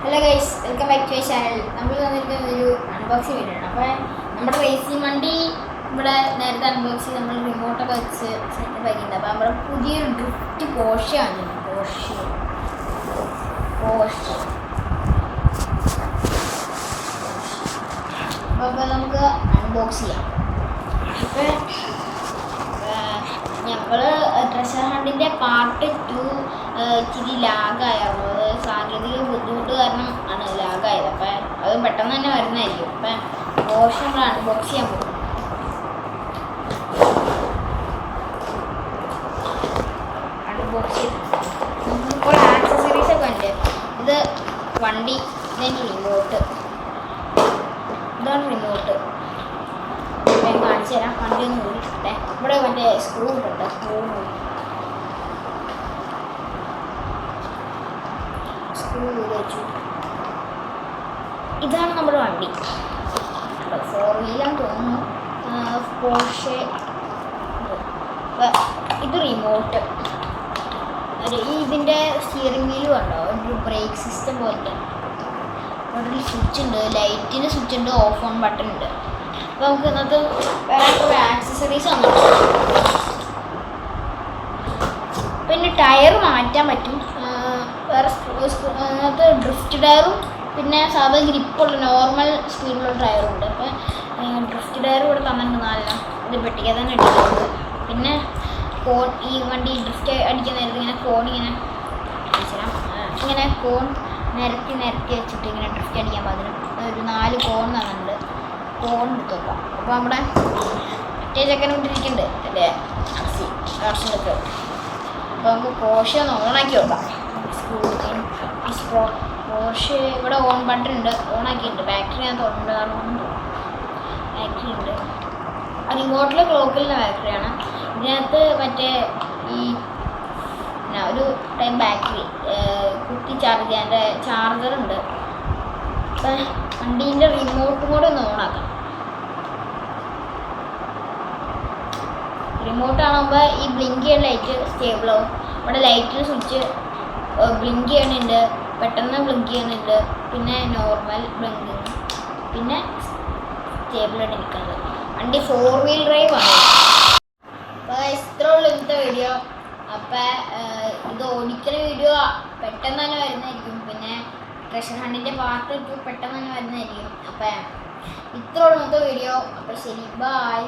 Hello guys, welcome back to my channel. നമ്മൾ വന്നിരിക്കുന്ന ഒരു അൺബോക്സിങ് വീഡിയോ ആണ്. അപ്പോൾ നമ്മുടെ റേസിംഗ് വണ്ടി ഇവിടെ നേരത്തെ അൺബോക്സ് ചെയ്ത് നമ്മൾ റിമോട്ടൊക്കെ വെച്ച് സെറ്റപ്പ് ആക്കിയിട്ടുണ്ട്. അപ്പോൾ നമ്മുടെ പുതിയൊരു ഡ്രിഫ്റ്റ് പോർഷയാണ്. അപ്പോൾ നമുക്ക് അൺബോക്സ് ചെയ്യാം. അപ്പോൾ ഞങ്ങൾ ട്രഷർ ഹണ്ടിൻ്റെ പാർട്ട് 2 ഇച്ചിരി ലാഗായിരുന്നു. അത് സാങ്കേതിക ബുദ്ധിമുട്ട് കാരണം ആണ് ലാഗായത്. അപ്പം അത് പെട്ടെന്ന് തന്നെ വരുന്നതായിരിക്കും. അപ്പം പോർഷൻ നമ്മൾ അൺബോക്സ് ചെയ്യാൻ പോകും. അൺബോക്സ് ചെയ്ത് നമുക്കിപ്പോൾ ആക്സസറീസ് ഒക്കെ ഉണ്ട്. ഇത് വണ്ടി, ഇതിൻ്റെ റിമോട്ട്, ഇതാണ് റിമോട്ട്. ഞാൻ കാണിച്ചു തരാം. വണ്ടി ഒന്ന് ഊരിട്ടെ. ഇവിടെ മറ്റേ സ്ക്രൂ ഉണ്ട്. സ്ക്രൂ വെച്ചു. ഇതാണ് നമ്മുടെ വണ്ടി. 4 വീലാന്ന് തോന്നുന്നു. പോർഷെ. ഇത് റിമോട്ട്. ഇതിൻ്റെ സ്റ്റിയറിംഗ് വീലും ഉണ്ടോ, ഒരു ബ്രേക്ക് സിസ്റ്റം പോലത്തെ. അവിടെ ഒരു സ്വിച്ച് ഉണ്ട്, ലൈറ്റിന് സ്വിച്ച് ഉണ്ട്, ഓഫ് ഓൺ ബട്ടൺ ഉണ്ട്. അപ്പോൾ നമുക്ക് ഇന്നത്തെ വേറെ കുറേ ആക്സസറീസ് വന്നിട്ടുണ്ട്. പിന്നെ ടയർ മാറ്റാൻ പറ്റും. വേറെ അതിനകത്ത് ഡ്രിഫ്റ്റ് ടയറും പിന്നെ സാധാ ഗ്രിപ്പുള്ള നോർമൽ സ്പീഡിലുള്ള ടയറും ഉണ്ട്. അപ്പോൾ ഡ്രിഫ്റ്റ് ടയർ ഇവിടെ തന്നിട്ടുണ്ട്. നല്ല ഇത് പെട്ടിക്കാൻ തന്നെ ഇട്ടിട്ടുണ്ട്. പിന്നെ കോൺ, ഈ വണ്ടി ഡ്രിഫ്റ്റ് അടിക്കാൻ നേരത്തെ ഇങ്ങനെ കോൺ ഇങ്ങനെ കോൺ നിരത്തി വെച്ചിട്ട് ഇങ്ങനെ ഡ്രിഫ്റ്റ് അടിക്കാൻ പാകത്തിന് ഒരു 4 കോൺ തന്നിട്ടുണ്ട്. കോൺ എടുത്ത് നോക്കാം. അപ്പോൾ നമ്മുടെ മറ്റേ ചെക്കൻ കൊണ്ടിരിക്കുന്നുണ്ട് എൻ്റെ ആർസിലൊക്കെ. അപ്പോൾ നമുക്ക് പോർഷെ ഒന്ന് ഓണാക്കി നോക്കാം. പോർഷെ ഇവിടെ ഓൺ ബട്ടൺ ഉണ്ട്, ഓണാക്കിയിട്ടുണ്ട്. ബാറ്ററിനകത്ത് ഉണ്ട്, ബാറ്ററി ഉണ്ട്. റിമോട്ടിലെ ക്ലോക്കിലെ ബാറ്ററിയാണ്. ഇതിനകത്ത് മറ്റേ ഈ ഒരു ടൈം ബാറ്ററി കുത്തി ചാർജ് ചെയ്യാൻ എൻ്റെ ചാർജറുണ്ട്. അപ്പം വണ്ടീൻ്റെ റിമോട്ടും കൂടെ ഒന്ന് ഓണാക്കാം. റിമോട്ട് ആകുമ്പോൾ ഈ ബ്ലിങ്ക് ചെയ്യുന്ന ലൈറ്റ് സ്റ്റേബിൾ ആവും. ഇവിടെ ലൈറ്റിന് സ്വിച്ച് ബ്ലിങ്ക് ചെയ്യണുണ്ട്, പെട്ടെന്ന് ബ്ലിങ്ക് ചെയ്യുന്നുണ്ട്, പിന്നെ നോർമൽ ബ്ലിങ്കിങ്, പിന്നെ സ്റ്റേബിൾ ആയിട്ട് നിൽക്കുന്നത്. വണ്ടി 4 വീൽ ഡ്രൈവ് ആണ്. അപ്പോൾ ഇത്ര ഉള്ളൂ ഇന്നത്തെ വീഡിയോ. അപ്പം ഇത് ഓടിക്കുന്ന വീഡിയോ പെട്ടെന്ന് തന്നെ വരുന്നതായിരിക്കും. പിന്നെ ട്രഷർ ഹണ്ടിൻ്റെ പാർട്ട് 2 പെട്ടെന്ന് തന്നെ വരുന്നതായിരിക്കും. അപ്പം ഇത്ര ഉള്ളൂ ഇന്നത്തെ വീഡിയോ. അപ്പം ശരി, ബൈ.